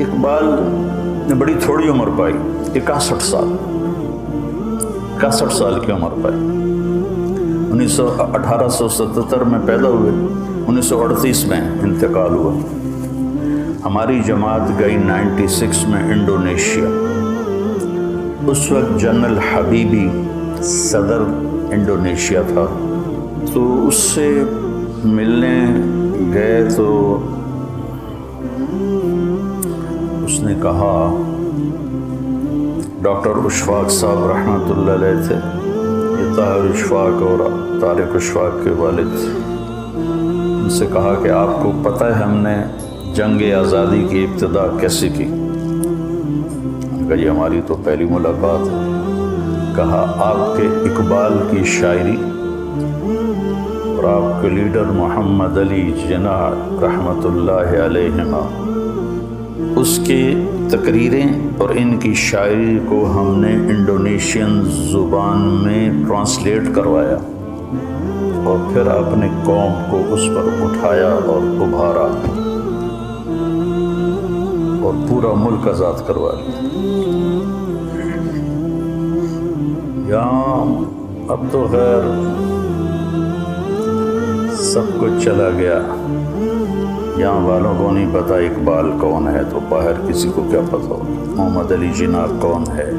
اقبال نے بڑی تھوڑی عمر پائی، 61 سال، 61 سال کی عمر پائی۔ 1877 میں پیدا ہوئے، 1938 میں انتقال ہوا۔ ہماری جماعت گئی 96 میں انڈونیشیا۔ اس وقت جنرل حبیبی صدر انڈونیشیا تھا، تو اس سے ملنے گئے تو اس نے کہا، ڈاکٹر اشفاق صاحب رحمۃ اللہ علیہ تھے، یہ طاہر اشفاق اور طارق اشفاق کے والد تھے، ان سے کہا کہ آپ کو پتہ ہے ہم نے جنگ آزادی کی ابتدا کیسے کی؟ کہا یہ ہماری تو پہلی ملاقات ہے۔ کہا آپ کے اقبال کی شاعری اور آپ کے لیڈر محمد علی جناح رحمۃ اللہ علیہما، اس کی تقریریں اور ان کی شاعری کو ہم نے انڈونیشین زبان میں ٹرانسلیٹ کروایا اور پھر اپنے قوم کو اس پر اٹھایا اور ابھارا اور پورا ملک آزاد کروا لیا۔ یہاں اب تو خیر سب کچھ چلا گیا، یہاں والوں کو نہیں پتہ اقبال کون ہے، تو باہر کسی کو کیا پتہ ہو؟ محمد علی جناح کون ہے،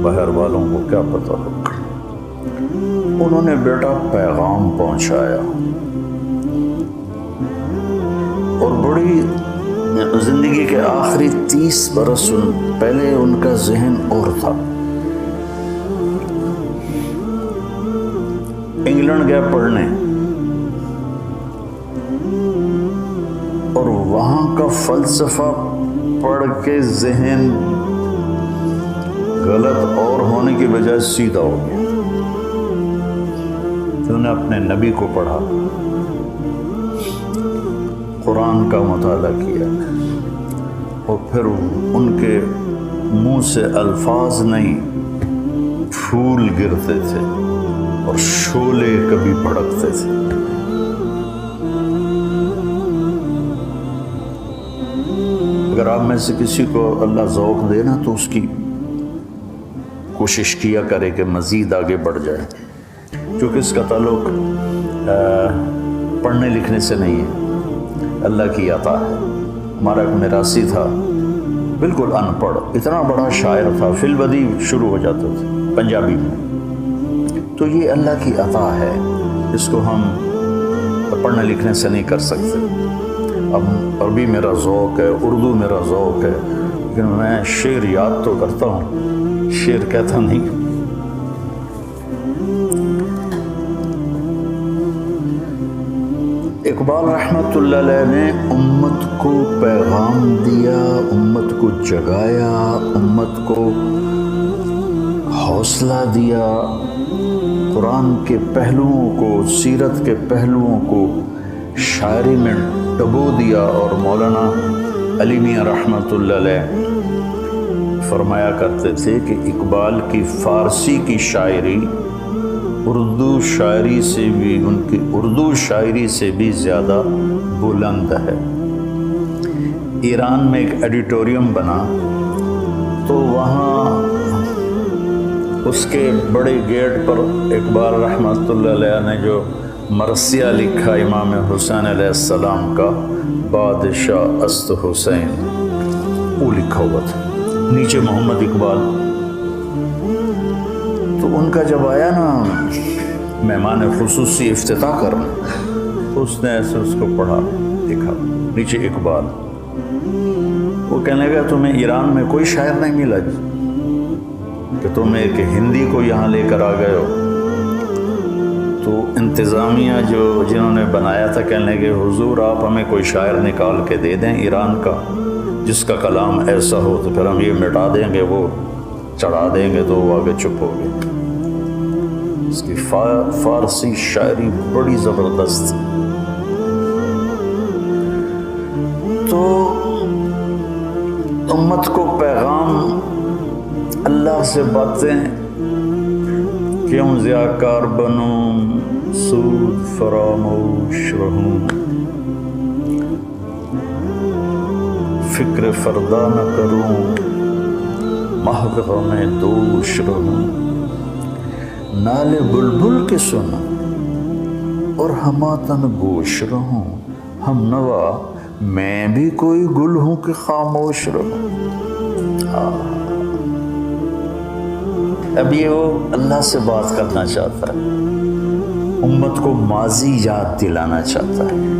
باہر والوں کو کیا پتہ ہو؟ انہوں نے بیٹا پیغام پہنچایا اور بڑی زندگی کے آخری 30 برس پہلے ان کا ذہن اور تھا۔ انگلینڈ گئے پڑھنے اور وہاں کا فلسفہ پڑھ کے ذہن غلط اور ہونے کی بجائے سیدھا ہو گیا۔ انہوں نے اپنے نبی کو پڑھا، قرآن کا مطالعہ کیا، اور پھر ان کے منہ سے الفاظ نہیں، پھول گرتے تھے اور شعلے کبھی بھڑکتے تھے۔ اگر آپ میں سے کسی کو اللہ ذوق دے نا تو اس کی کوشش کیا کرے کہ مزید آگے بڑھ جائے، کیونکہ اس کا تعلق پڑھنے لکھنے سے نہیں ہے، اللہ کی عطا ہے۔ ہمارا ایک میراثی تھا، بالکل ان پڑھ، اتنا بڑا شاعر تھا، فی البدی شروع ہو جاتے تھے پنجابی میں۔ تو یہ اللہ کی عطا ہے، اس کو ہم پڑھنے لکھنے سے نہیں کر سکتے۔ اب عربی میرا ذوق ہے، اردو میرا ذوق ہے، لیکن میں شعر یاد تو کرتا ہوں، شعر کہتا نہیں۔ اقبال رحمۃ اللہ علیہ نے امت کو پیغام دیا، امت کو جگایا، امت کو حوصلہ دیا، قرآن کے پہلوؤں کو، سیرت کے پہلوؤں کو شاعری میں ڈبو دیا۔ اور مولانا علی میاں رحمۃ اللہ علیہ فرمایا کرتے تھے کہ اقبال کی فارسی کی شاعری اردو شاعری سے بھی، ان کی اردو شاعری سے بھی زیادہ بلند ہے۔ ایران میں ایک ایڈیٹوریم بنا تو وہاں اس کے بڑے گیٹ پر اقبال رحمۃ اللہ علیہ نے جو مرثیہ لکھا امام حسین علیہ السلام کا، بادشاہ است حسین، وہ لکھا ہوا تھا، نیچے محمد اقبال۔ تو ان کا جب آیا نا مہمان خصوصی افتتاح کرنا، تو اس نے ایسے اس کو پڑھا، لکھا نیچے اقبال۔ وہ کہنے لگا تمہیں ایران میں کوئی شاعر نہیں ملا کہ تم ایک ہندی کو یہاں لے کر آ گئے ہو؟ تو انتظامیہ جنہوں نے بنایا تھا کہنے لگے حضور آپ ہمیں کوئی شاعر نکال کے دے دیں ایران کا جس کا کلام ایسا ہو، تو پھر ہم یہ مٹا دیں گے، وہ چڑھا دیں گے، تو وہ آگے چپ ہو گئے۔ اس کی فارسی شاعری بڑی زبردست تھی۔ تو امت کو پیغام، اللہ سے باتیں، کیوں ضیاءکار بنوں سود فراموش رہوں، فکر فردا نہ کروں، محو غم دوش رہوں، نالے بلبل کے سنوں اور ہماتن گوش رہوں، ہم نوا میں بھی کوئی گل ہوں کہ خاموش رہوں۔ اب یہ وہ اللہ سے بات کرنا چاہتا ہے، امت کو ماضی یاد دلانا چاہتا ہے۔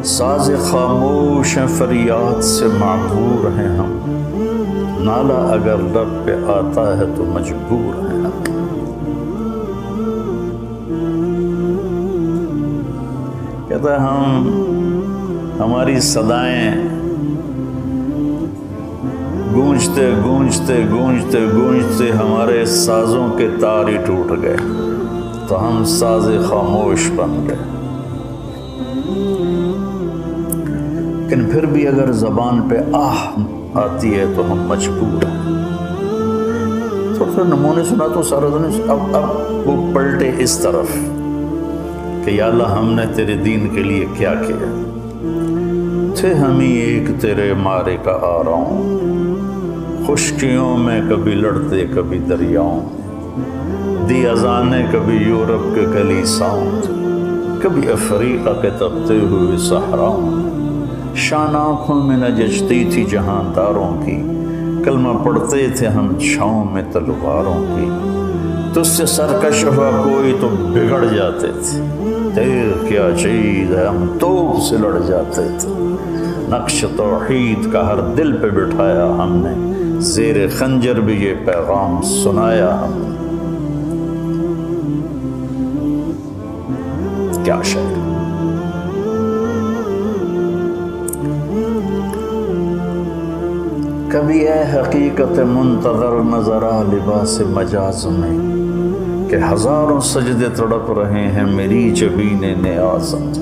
ساز خاموش ہیں فریاد سے معمور ہیں ہم، نالا اگر لب پہ آتا ہے تو مجبور ہیں ہم۔ کہتا ہے ہماری صدائیں گونجتے گونجتے گونجتے گونجتے ہمارے سازوں کے تار ہی ٹوٹ گئے، تو ہم ساز خاموش بن گئے۔ لیکن پھر بھی اگر زبان پہ آہ آتی ہے تو ہم مجبور ہیں۔ تھوڑا سا نمونے سنا تو سارا دن، اب وہ پلٹے اس طرف کہ یا اللہ ہم نے تیرے دین کے لیے کیا کیا، تھے ہم ہی ایک تیرے مارے کا آراؤں، خشکیوں میں کبھی لڑتے کبھی دریاؤں، دی اذانیں کبھی یورپ کے کلیساؤں، کبھی افریقہ کے تپتے ہوئے صحراؤں، شان آنکھوں میں نہ جچتی تھی جہاں داروں کی، کلمہ پڑھتے تھے ہم چھاؤں میں تلواروں کی، تجھ سے سرکش ہوا کوئی تو بگڑ جاتے تھے، تیر کیا چیز ہے ہم توپ سے لڑ جاتے تھے، نقش توحید کا ہر دل پہ بٹھایا ہم نے، زیر خنجر بھی یہ پیغام سنایا ہم نے۔ کیا شاعر! کبھی اے حقیقت منتظر نظر آ لباس مجاز میں، کہ ہزاروں سجدے تڑپ رہے ہیں میری جبین نیاز میں،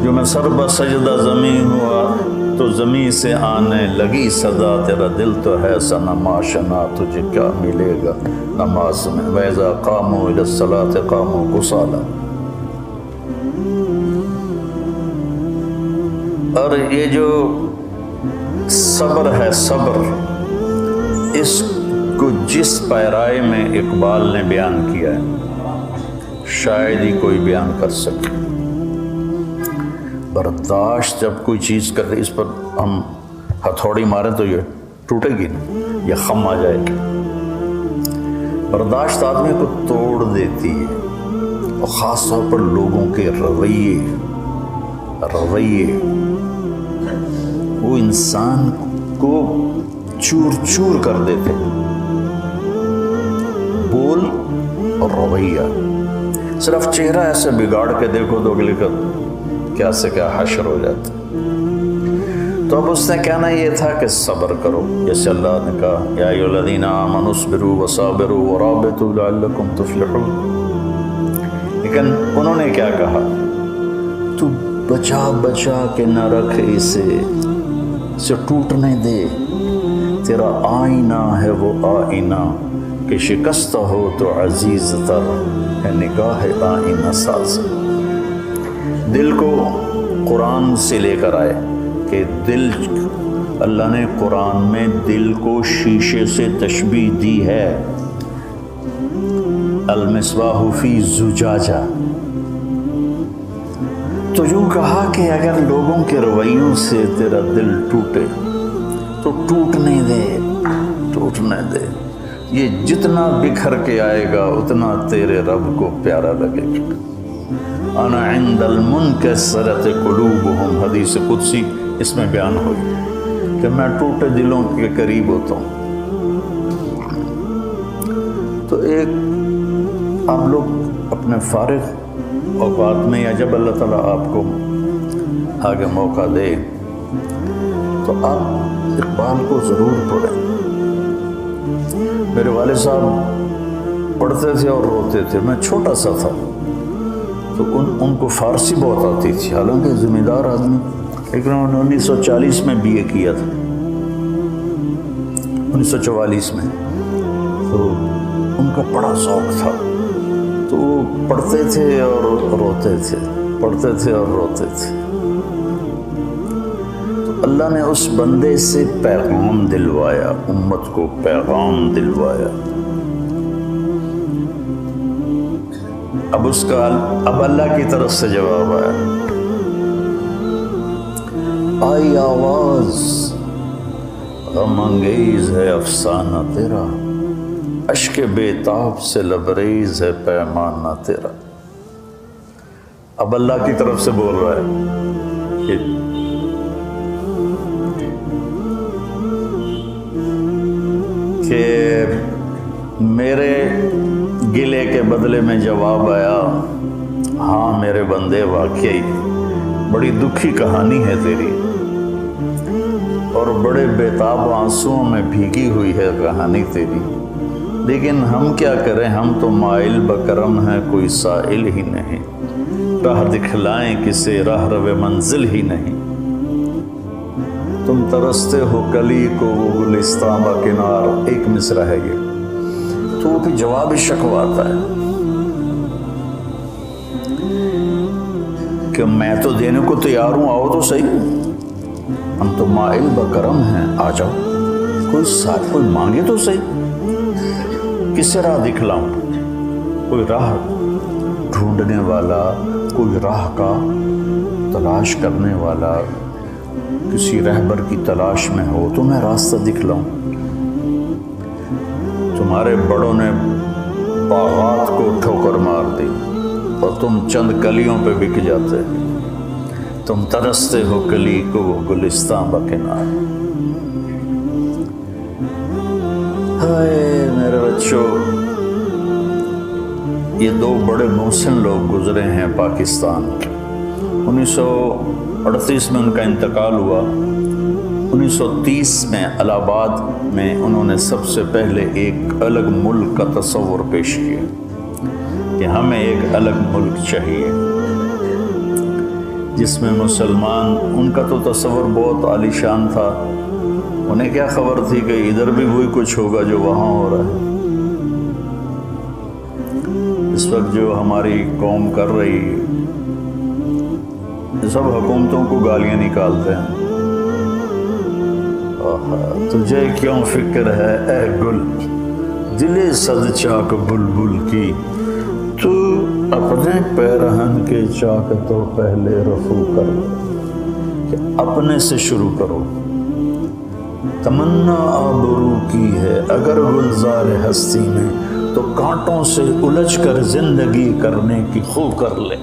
جو میں سر بسجدہ زمین ہوا تو زمین سے آنے لگی صدا، تیرا دل تو ہے صنم آشنا، تجھے کیا ملے گا نماز میں، وَإِذَا قَامُوا إِلَى الصَّلَاةِ قَامُوا كُسَالَىٰ۔ اور یہ جو صبر ہے، صبر، اس کو جس پیرائے میں اقبال نے بیان کیا ہے شاید ہی کوئی بیان کر سکے۔ برداشت جب کوئی چیز کر رہی، اس پر ہم ہتھوڑی ماریں تو یہ ٹوٹے گی نا، یہ خم آ جائے گی۔ برداشت آدمی کو توڑ دیتی ہے، اور خاص طور پر لوگوں کے رویے وہ انسان کو چور چور کر دیتے، بول اور رویہ، صرف چہرہ ایسے بگاڑ کے دیکھو تو اگلے کا کیا سے کیا حشر ہو جاتا۔ تو اب اس نے کہنا یہ تھا کہ صبر کرو، جیسے اللہ نے کہا یا ایھا الذین آمنوا اصبروا وصابروا ورابطوا لعلکم تفلحون، لیکن انہوں نے کیا کہا؟ تو بچا بچا کے نہ رکھ اسے ٹوٹنے دے، تیرا آئینہ ہے وہ آئینہ کہ شکستہ ہو تو عزیز تر ہے نگاہ آئینہ ساز۔ دل کو قرآن سے لے کر آئے کہ دل، اللہ نے قرآن میں دل کو شیشے سے تشبیہ دی ہے، المصباح فی زجاجہ۔ تو یوں کہا کہ اگر لوگوں کے رویوں سے تیرا دل ٹوٹے تو ٹوٹنے دے، یہ جتنا بکھر کے آئے گا اتنا تیرے رب کو پیارا لگے گا۔ انا عند المنکسرۃ قلوبہم، حدیث قدسی اس میں بیان ہوئی کہ میں ٹوٹے دلوں کے قریب ہوتا ہوں۔ تو ایک آپ لوگ اپنے فارغ اوقات میں، یا جب اللہ تعالیٰ آپ کو آگے موقع دے تو آپ اقبال کو ضرور پڑھیں۔ میرے والد صاحب پڑھتے تھے اور روتے تھے، میں چھوٹا سا تھا تو ان کو فارسی بہت آتی تھی، حالانکہ ذمہ دار آدمی، لیکن انہوں نے 1940 میں بی اے کیا تھا، 1944 میں، تو ان کا بڑا ذوق تھا، تو وہ پڑھتے تھے اور روتے تھے، پڑھتے تھے اور روتے تھے۔ تو اللہ نے اس بندے سے پیغام دلوایا، امت کو پیغام دلوایا۔ اب اللہ کی طرف سے جواب آیا، آئی آواز غم انگیز ہے افسانہ تیرا، اشک بے تاب سے لبریز ہے پیمانہ تیرا۔ اب اللہ کی طرف سے بول رہا ہے کہ میرے گلے کے بدلے میں جواب آیا، ہاں میرے بندے واقعی بڑی دکھی کہانی ہے تیری، اور بڑے بےتاب آنسوؤں میں بھیگی ہوئی ہے کہانی تیری، لیکن ہم کیا کریں، ہم تو مائل بکرم ہیں، کوئی سائل ہی نہیں، راہ دکھلائیں کسے راہ رو منزل ہی نہیں، تم ترستے ہو کلی کو وہ گلستاں با کنار۔ ایک مصرع ہے یہ، تو وہ بھی جواب شکوہ آتا ہے کہ میں تو دینے کو تیار ہوں، آؤ تو صحیح، ہم تو مائل بکرم ہیں، آ جاؤ، کوئی مانگے تو صحیح، کسے راہ دکھلاؤں، کوئی راہ ڈھونڈنے والا، کوئی راہ کا تلاش کرنے والا، کسی رہبر کی تلاش میں ہو تو میں راستہ دکھلاؤں۔ تمہارے بڑوں نے باغات کو ٹھوکر مار دی اور تم چند کلیوں پہ بک جاتے، تم ترستے ہو کلی کو وہ گلستاں بکنار۔ ہائے میرے بچوں، یہ دو بڑے محسن لوگ گزرے ہیں پاکستان کے۔ 1938 میں ان کا انتقال ہوا۔ 1930 میں الہ آباد میں انہوں نے سب سے پہلے ایک الگ ملک کا تصور پیش کیا کہ ہمیں ایک الگ ملک چاہیے جس میں مسلمان، ان کا تو تصور بہت عالی شان تھا، انہیں کیا خبر تھی کہ ادھر بھی وہی کچھ ہوگا جو وہاں ہو رہا ہے۔ اس وقت جو ہماری قوم کر رہی ہے، سب حکومتوں کو گالیاں نکالتے ہیں، تجھے کیوں فکر ہے اے گل، دل صد چاک بلبل کی، تو اپنے پیرہن کے چاک تو پہلے رفو کر، کہ اپنے سے شروع کرو۔ تمنا آبرو کی ہے اگر گلزار ہستی میں، تو کانٹوں سے الجھ کر زندگی کرنے کی خو کر لے۔